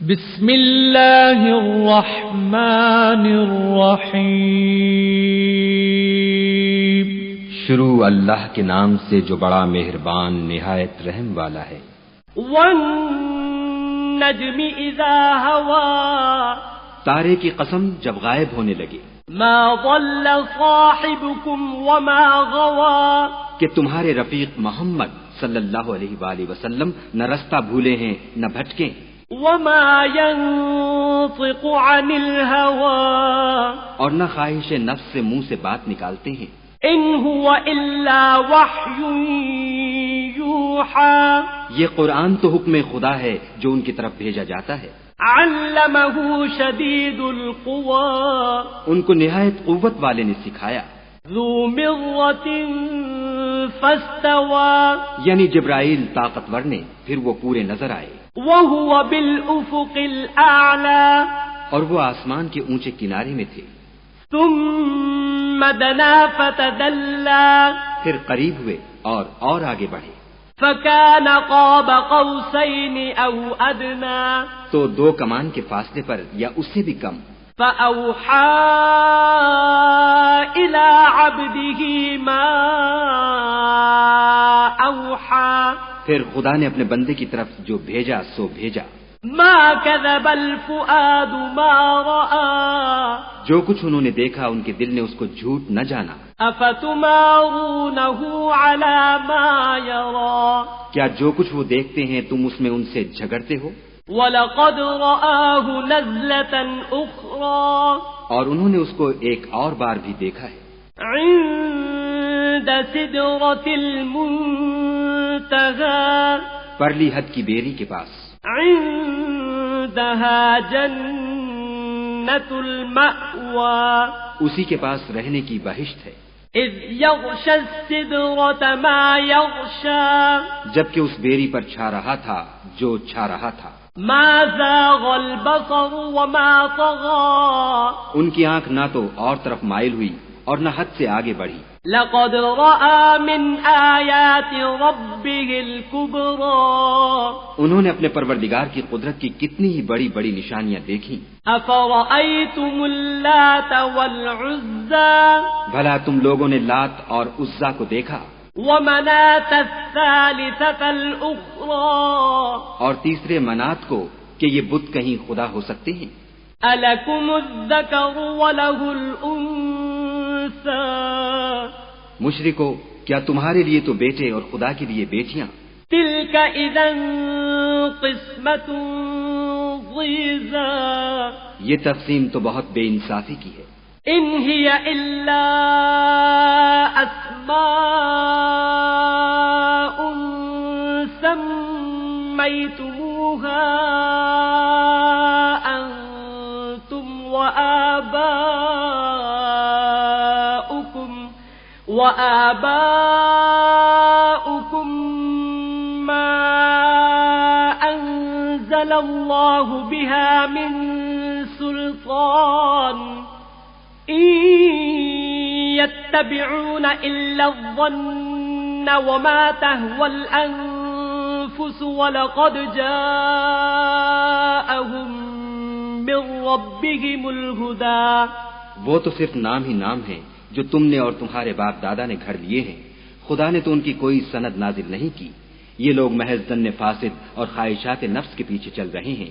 بسم اللہ الرحمن الرحیم۔ شروع اللہ کے نام سے جو بڑا مہربان نہایت رحم والا ہے۔ والنجم اذا ہوا، تارے کی قسم جب غائب ہونے لگے۔ ما ضل صاحبكم وما غوا، کہ تمہارے رفیق محمد صلی اللہ علیہ وآلہ وسلم نہ رستہ بھولے ہیں نہ بھٹکے۔ وما ينطق عن الهوى، اور نہ خواہش نفس سے منہ سے بات نکالتے ہیں۔ ان هو الا وحی یوحى، یہ قرآن تو حکم خدا ہے جو ان کی طرف بھیجا جاتا ہے۔ علمه شدید القوى، ان کو نہایت قوت والے نے سکھایا۔ ذو مرة فاستوى، یعنی جبرائیل طاقتور نے، پھر وہ پورے نظر آئے۔ وهو بالافق الاعلى، اور وہ آسمان کے اونچے کنارے میں تھے۔ ثم دنا فتدلى، پھر قریب ہوئے اور آگے بڑھے۔ فكان قاب قوسين او ادنى، تو دو کمان کے فاصلے پر یا اس سے بھی کم۔ فأوحى إلى عبده ما أوحى، پھر خدا نے اپنے بندے کی طرف جو بھیجا سو بھیجا۔ ما كذب الفؤاد ما رأى، جو کچھ انہوں نے دیکھا ان کے دل نے اس کو جھوٹ نہ جانا۔ أفتمارونه على ما يرى، کیا جو کچھ وہ دیکھتے ہیں تم اس میں ان سے جھگڑتے ہو؟ وَلَقَدْ رَآهُ نَزْلَةً أُخْرَى، اور انہوں نے اس کو ایک اور بار بھی دیکھا ہے۔ عند سدرة المنتهى، پرلی حد کی بیری کے پاس۔ عندها جنة المأوى، اسی کے پاس رہنے کی بہشت ہے۔ إذ يغشى السدرة ما يغشى، جبکہ اس بیری پر چھا رہا تھا جو چھا رہا تھا۔ ما زاغ البصر وما طغى، ان کی آنکھ نہ تو اور طرف مائل ہوئی اور نہ حد سے آگے بڑھی۔ لقد رأى من آيات ربه الكبرى، انہوں نے اپنے پروردگار کی قدرت کی کتنی ہی بڑی بڑی نشانیاں دیکھی۔ أفرأيتم اللات والعزى، بھلا تم لوگوں نے لات اور عزا کو دیکھا، ومناة الثالثة الأخرى، اور تیسرے منات کو کہ یہ بت کہیں خدا ہو سکتے ہیں۔ ألكم الذكر وله الأنثى، مشرکو کیا تمہارے لیے تو بیٹے اور خدا کے لیے بیٹیاں؟ تلك إذا قسمة ضيزى، یہ تقسیم تو بہت بے انصافی کی ہے۔ إن هي إلا أسماء سميتموها أنتم وآباؤكم ما أنزل الله بها من سلطان، إن يتبعون إلا الظن وما تهوى الأنفس ولقد جاءهم من ربهم الهدى۔ وہ تو صرف نام ہی نام ہے جو تم نے اور تمہارے باپ دادا نے گھڑ لیے ہیں، خدا نے تو ان کی کوئی سند نازل نہیں کی۔ یہ لوگ محض ظن فاسد اور خواہشات نفس کے پیچھے چل رہے ہیں،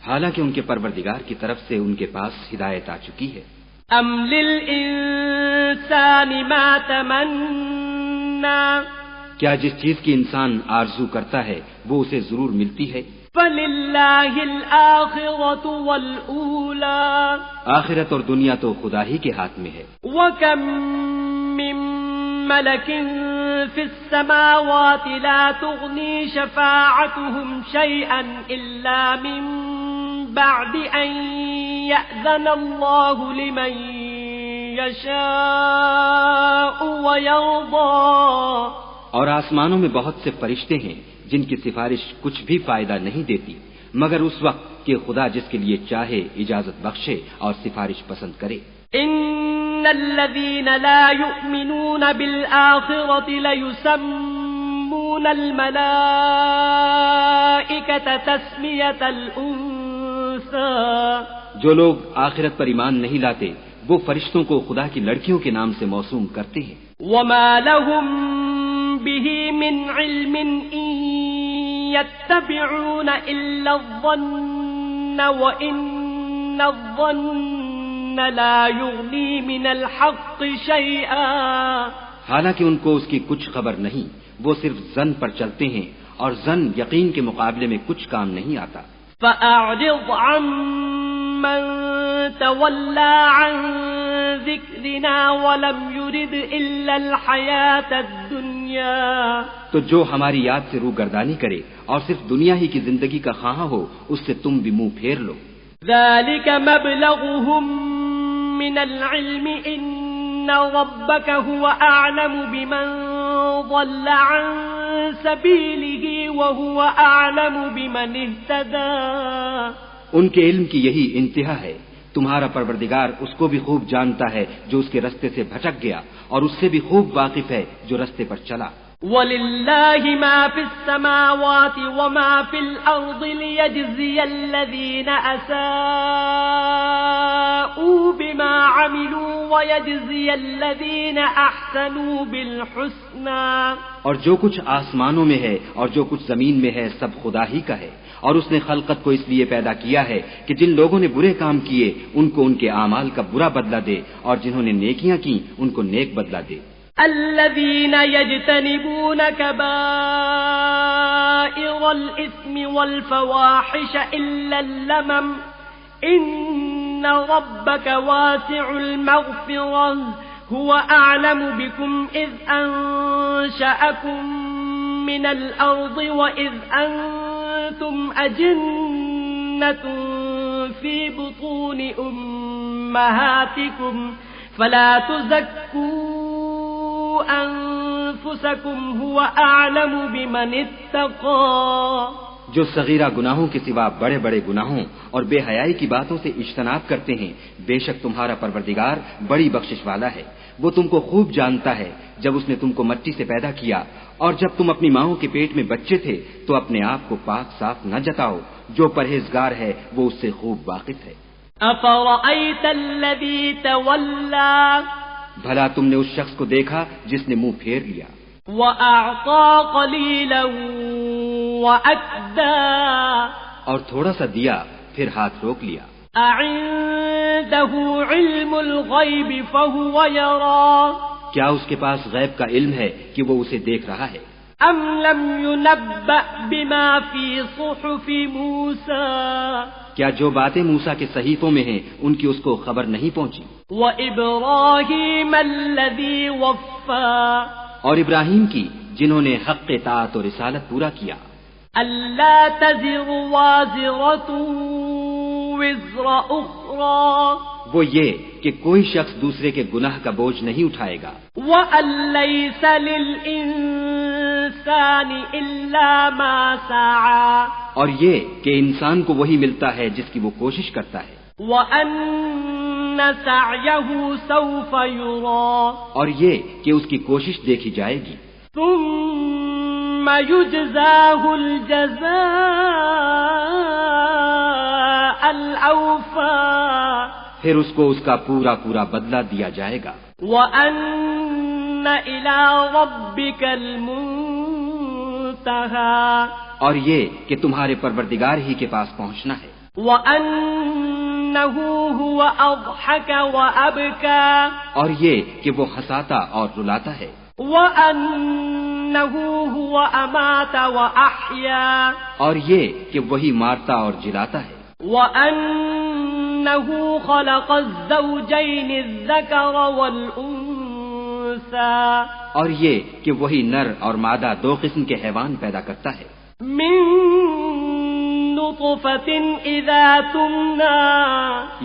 حالانکہ ان کے پروردگار کی طرف سے ان کے پاس ہدایت آ چکی ہے۔ ام للانسان ما تمنا، کیا جس چیز کی انسان آرزو کرتا ہے وہ اسے ضرور ملتی ہے۔ فللہ الآخرة والأولى، آخرت اور دنیا تو خدا ہی کے ہاتھ میں ہے۔ وكم من ملك في السماوات لا تغني شفاعتهم شيئا إلا من بعد أن يأذن الله لمن يشاء ويرضى، اور آسمانوں میں بہت سے فرشتے ہیں جن کی سفارش کچھ بھی فائدہ نہیں دیتی مگر اس وقت کہ خدا جس کے لیے چاہے اجازت بخشے اور سفارش پسند کرے۔ ان الذين لا يؤمنون بالآخرة ليسمون الملائكة تسمية الأنثى، أنثى جو لوگ آخرت پر ایمان نہیں لاتے وہ فرشتوں کو خدا کی لڑکیوں کے نام سے موسوم کرتے ہیں. وما لهم به من علم إن يتبعون إلا الظن وإن الظن لا يغني من الحق شيئا. حالانکہ ان کو اس کی کچھ خبر نہیں، وہ صرف ظن پر چلتے ہیں اور ظن یقین کے مقابلے میں کچھ کام نہیں آتا. فأعرض عمن تولى عن ذكرنا ولم يرد إلا الحياة الدنيا. تو جو ہماری یاد سے روگردانی کرے اور صرف دنیا ہی کی زندگی کا خواہاں ہو اس سے تم بھی منہ پھیر لو. ذلك مبلغهم من العلم إن ربك هو أعلم بمن ضل عن سبيله وهو أعلم بمن اهتدى. ان کے علم کی یہی انتہا ہے. تمہارا پروردگار اس کو بھی خوب جانتا ہے جو اس کے رستے سے بھٹک گیا اور اس سے بھی خوب واقف ہے جو رستے پر چلا. وَلِلَّهِ مَا فِي السَّمَاوَاتِ وَمَا فِي الْأَرْضِ لِيَجْزِيَ الَّذِينَ أَسَاءُوا بِمَا عَمِلُوا وَيَجْزِيَ الَّذِينَ أَحْسَنُوا بِالْحُسْنَى. اور جو کچھ آسمانوں میں ہے اور جو کچھ زمین میں ہے سب خدا ہی کا ہے، اور اس نے خلقت کو اس لیے پیدا کیا ہے کہ جن لوگوں نے برے کام کیے ان کو ان کے اعمال کا برا بدلہ دے اور جنہوں نے نیکیاں کی ان کو نیک بدلہ دے. الذين يجتنبون كبائر الإثم والفواحش إلا اللمم إن ربك واسع المغفرة هو أعلم بكم إذ أنشأكم من الأرض وإذ أنتم أجنة في بطون أمهاتكم فلا تزكوا أنفسكم هو أعلم بمن اتقى. جو صغیرہ گناہوں کے سوا بڑے بڑے گناہوں اور بے حیائی کی باتوں سے اجتناب کرتے ہیں بے شک تمہارا پروردگار بڑی بخشش والا ہے. وہ تم کو خوب جانتا ہے. جب اس نے تم کو مٹی سے پیدا کیا اور جب تم اپنی ماؤں کے پیٹ میں بچے تھے تو اپنے آپ کو پاک صاف نہ جتاؤ. جو پرہیزگار ہے وہ اس سے خوب واقف ہے. أفرأيت الذي تولى بھلا تم نے اس شخص کو دیکھا جس نے منہ پھیر لیا وأعطى قليلا وأكدى اور تھوڑا سا دیا پھر ہاتھ روک لیا. أعنده علم الغيب فهو يرى کیا اس کے پاس غیب کا علم ہے کہ وہ اسے دیکھ رہا ہے؟ أم لم ينبأ بما في صحف موسى کیا جو باتیں موسیٰ کے صحیفوں میں ہیں ان کی اس کو خبر نہیں پہنچی؟ وإبراهيم الذي وفى اور ابراہیم کی جنہوں نے حق اطاعت و رسالت پورا کیا. ألا تزر وازرة وزر أخرى وہ یہ کہ کوئی شخص دوسرے کے گناہ کا بوجھ نہیں اٹھائے گا. وأن ليس للإنسان إلا ما سعى اور یہ کہ انسان کو وہی ملتا ہے جس کی وہ کوشش کرتا ہے. وأن سعيه سوف يرى اور یہ کہ اس کی کوشش دیکھی جائے گی. ثم يجزاه الجزاء الأوفى پھر اس کو اس کا پورا پورا بدلہ دیا جائے گا. وأن إلى ربك المنتهى اور یہ کہ تمہارے پروردگار ہی کے پاس پہنچنا ہے. وأنه هو أضحك وأبكى اور یہ کہ وہ ہنساتا اور رلاتا ہے. وأنه هو أمات وأحيا اور یہ کہ وہی مارتا اور جلاتا ہے. وأنه خلق الزوجين الذكر والأنثى اور یہ کہ وہی نر اور مادہ دو قسم کے حیوان پیدا کرتا ہے. من نطفة إذا تمنى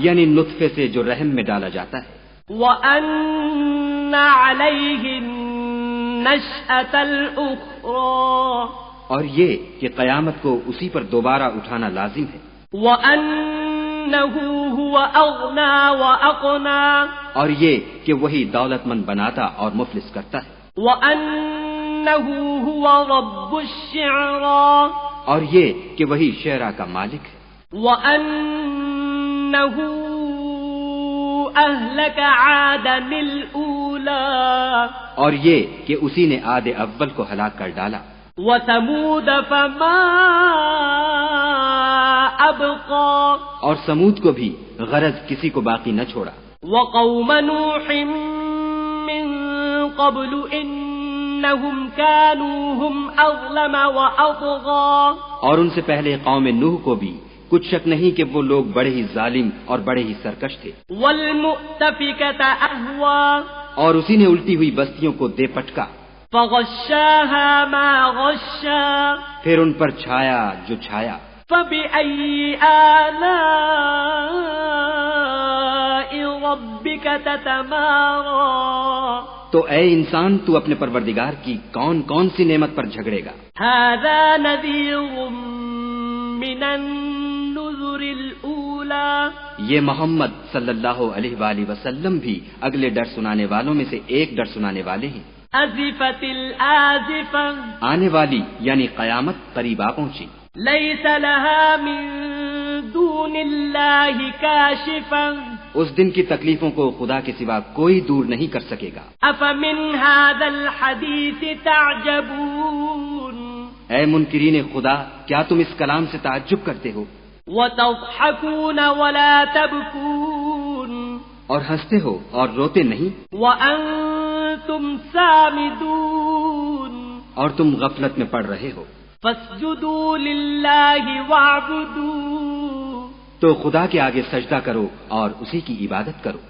یعنی نطفے سے جو رحم میں ڈالا جاتا ہے. وأن عليه النشأة الأخرى اور یہ کہ قیامت کو اسی پر دوبارہ اٹھانا لازم ہے. وأنه هو أغنى وأقنى اور یہ کہ وہی دولت مند بناتا اور مفلس کرتا ہے. وأنه هو رب الشعرى اور یہ کہ وہی شعرا کا مالک ہے. وَأَنَّهُ أَهْلَكَ عَادًا الْأُولَى اور یہ کہ اسی نے عاد اول کو ہلاک کر ڈالا. وَثَمُودَ فَمَا أَبْقَى اور سمود کو بھی غرض کسی کو باقی نہ چھوڑا. وَقَوْمَ نُوحٍ مِّن قَبْلُ إِنَّهُمْ كَانُوا هُمْ أَظْلَمَ وَأَطْغَى اور ان سے پہلے قوم نوح کو بھی کچھ شک نہیں کہ وہ لوگ بڑے ہی ظالم اور بڑے ہی سرکش تھے. وَالْمُؤْتَفِكَةَ أَهْوَى اور اسی نے الٹی ہوئی بستیوں کو دے پٹکا. فَغَشَّاهَا مَا غَشَّى پھر ان پر چھایا جو چھایا. فَبِأَيِّ آلَاءِ رَبِّكَ تَتَمَارَى تو اے انسان تو اپنے پروردگار کی کون کون سی نعمت پر جھگڑے گا. هَذَا نَذِيرٌ مِّنَ النُّذُرِ الْأُولَى یہ محمد صلی اللہ علیہ وآلہ وسلم بھی اگلے ڈر سنانے والوں میں سے ایک ڈر سنانے والے ہیں. أَزِفَتِ الْآزِفَةُ آنے والی یعنی قیامت قریب آ پہنچی. لَيْسَ لَهَا مِن دُونِ اللَّهِ كَاشِفًا اس دن کی تکلیفوں کو خدا کے سوا کوئی دور نہیں کر سکے گا. أَفَمِنْ هَذَا الْحَدِيثِ تَعْجَبُونَ اے منکرین خدا کیا تم اس کلام سے تعجب کرتے ہو وَتَضْحَكُونَ وَلَا تَبْكُونَ اور ہنستے ہو اور روتے نہیں وَأَنْتُمْ سَامِدُونَ اور تم غفلت میں پڑ رہے ہو. فَاسْجُدُوا لِلَّهِ وَاعْبُدُوا تو خدا کے آگے سجدہ کرو اور اسی کی عبادت کرو.